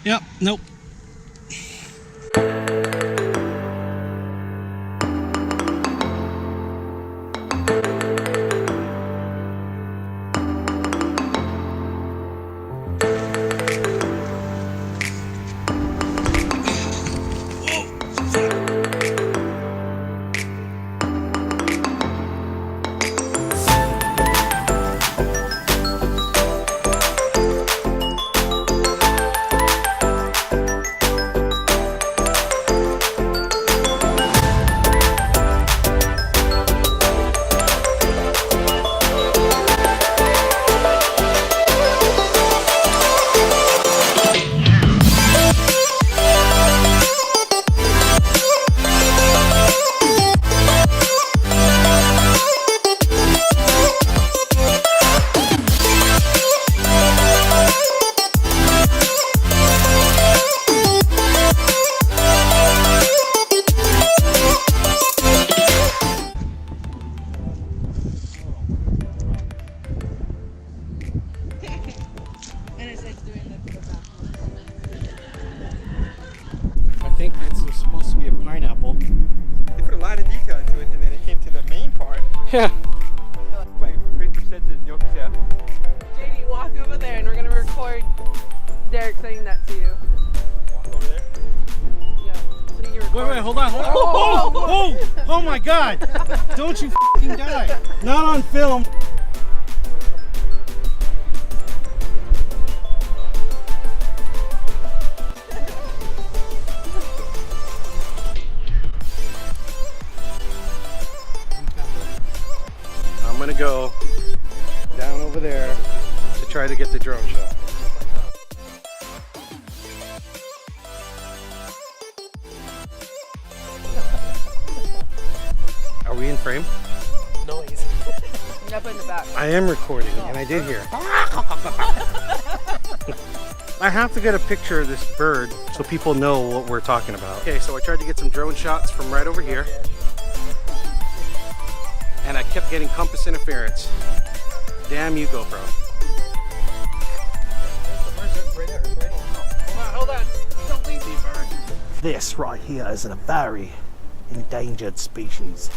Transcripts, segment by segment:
Yep, nope. I think it's supposed to be a pineapple. They put a lot of detail into it, and then it came to the main part. Yeah. Like 3% in yolk chef. JD, walk over there and we're gonna record Derek saying that to you. Walk over there. Yeah. So you record. Wait, hold on. Oh my God! Don't you f***ing die! Not on film. I'm gonna go down over there to try to get the drone shot. Are we in frame? Noise. Up in the back. I am recording, and I did hear. I have to get a picture of this bird so people know what we're talking about. Okay, so I tried to get some drone shots from right over here, and I kept getting compass interference. Damn you, GoPro. Hold on. Don't leave me, bird. This right here is a very endangered species.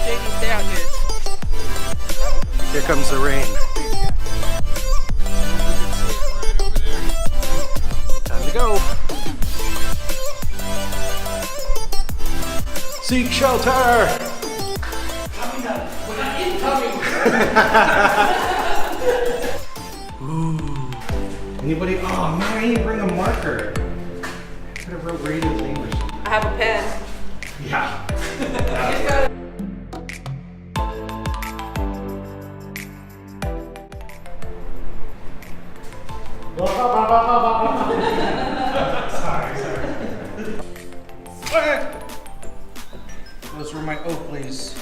JD, stay out here. Here comes the rain. Time to go. Seek shelter! Ooh. Anybody? Oh man, I didn't bring a marker. I could have wrote Raiden's name or something. I have a pen. Yeah. Sorry. Those were my Oakleys.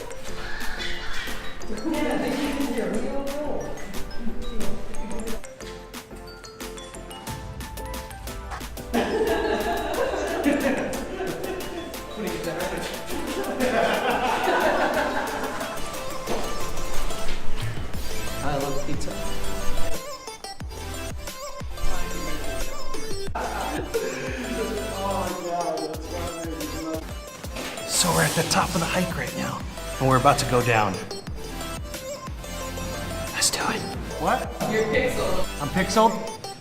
I love pizza. So we're at the top of the hike right now, and we're about to go down. Let's do it. What? You're pixeled. I'm pixeled,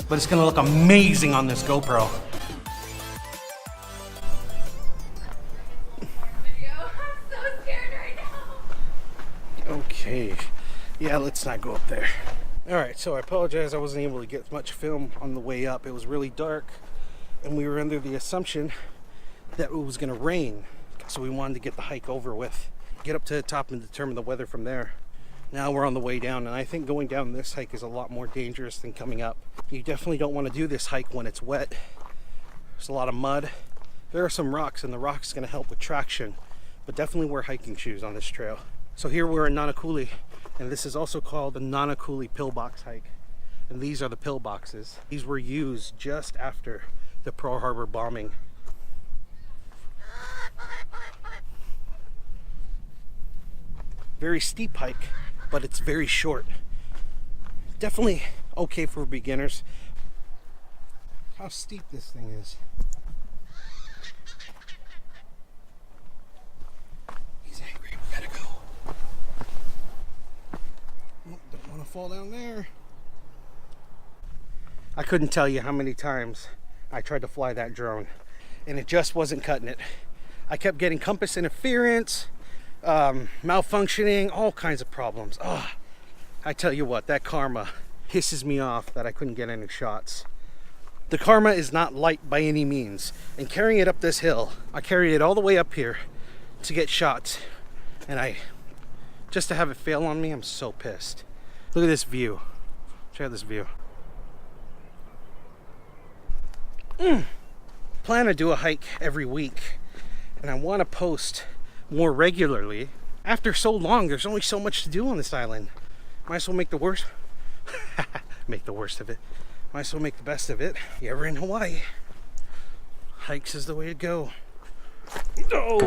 but it's gonna look amazing on this GoPro. I'm so scared right now. Okay, yeah, let's not go up there. All right, so I apologize I wasn't able to get much film on the way up. It was really dark, and we were under the assumption that it was gonna rain. So we wanted to get the hike over with, get up to the top and determine the weather from there. Now we're on the way down, and I think going down this hike is a lot more dangerous than coming up. You definitely don't want to do this hike when it's wet. There's a lot of mud. There are some rocks, and the rocks going to help with traction, but definitely wear hiking shoes on this trail. So here we're in Nanakuli, and this is also called the Nanakuli PillBox hike. And these are the PillBoxes. These were used just after the Pearl Harbor bombing. Very steep hike, but it's very short. Definitely okay for beginners. How steep this thing is. He's angry, we gotta go. Oh, don't want to fall down there. I couldn't tell you how many times I tried to fly that drone and it just wasn't cutting it. I kept getting compass interference, malfunctioning, all kinds of problems. Oh, I tell you what, that karma pisses me off that I couldn't get any shots. The karma is not light by any means, and carrying it up this hill, I carried it all the way up here to get shots, and just to have it fail on me, I'm so pissed. Look at this view. Check out this view. Plan to do a hike every week, and I want to post more regularly. After so long, there's only so much to do on this island. Might as well make the worst make the worst of it. Might as well make the best of it. You ever in Hawaii, hikes is the way to go. Oh.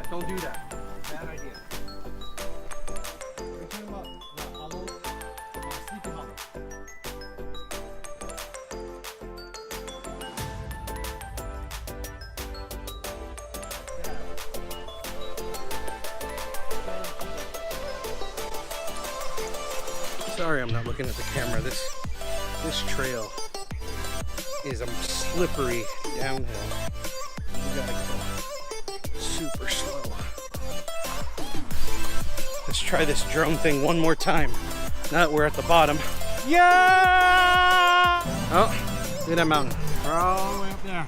Don't do that. Bad idea. We're talking about the hollow, Sleepy Hollow. Sorry, I'm not looking at the camera. This trail is slippery downhill. You gotta go super slow. Let's try this drone thing one more time. Now that we're at the bottom. Yeah! Oh, look at that mountain. We're all the way up there.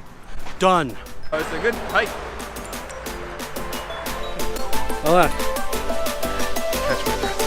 Done. Oh, it's a good hike. Hold on. Catch my breath.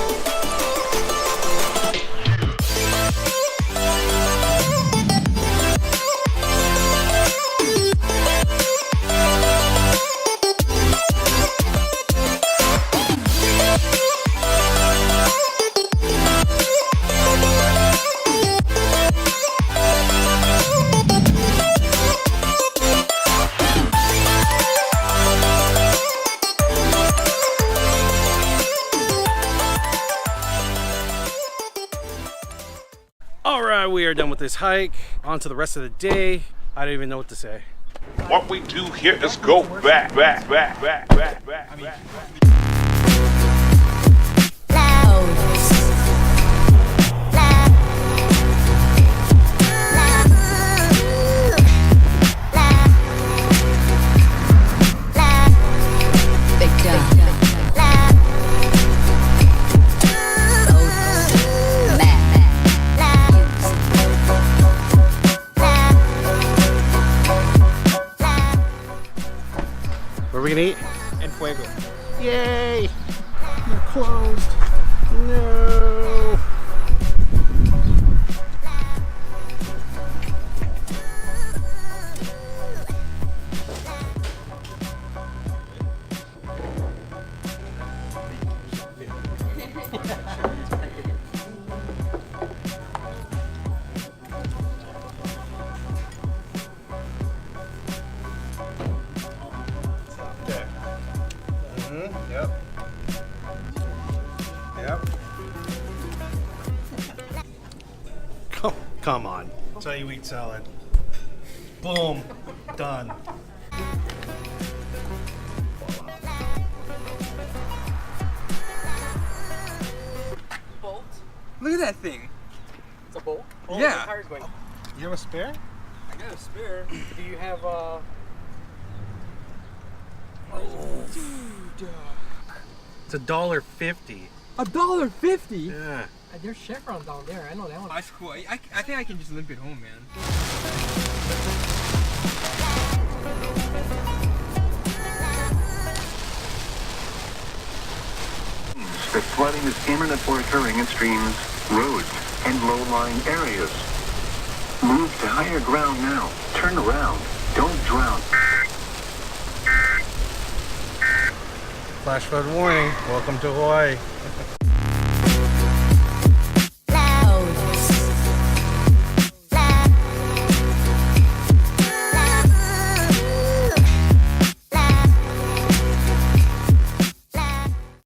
Alright, we are done with this hike. On to the rest of the day. I don't even know what to say. What we do here is go back. Where are we gonna eat? En Fuego. Yay! They're closed. No. Yep. Come on. That's how you eat salad. Boom. Done. Bolt? Look at that thing. It's a bolt? Oh, Yeah. the tire's going. You have a spare? I got a spare. Do you have Dude. It's $1.50. $1.50? Yeah. there's chevron down there. I know that one. That's cool. I think I can just limp it home, man. that flooding is imminent or occurring in streams, roads, and low-lying areas. Move to higher ground now. Turn around. Don't drown. Flash flood warning. Welcome to Hawaii.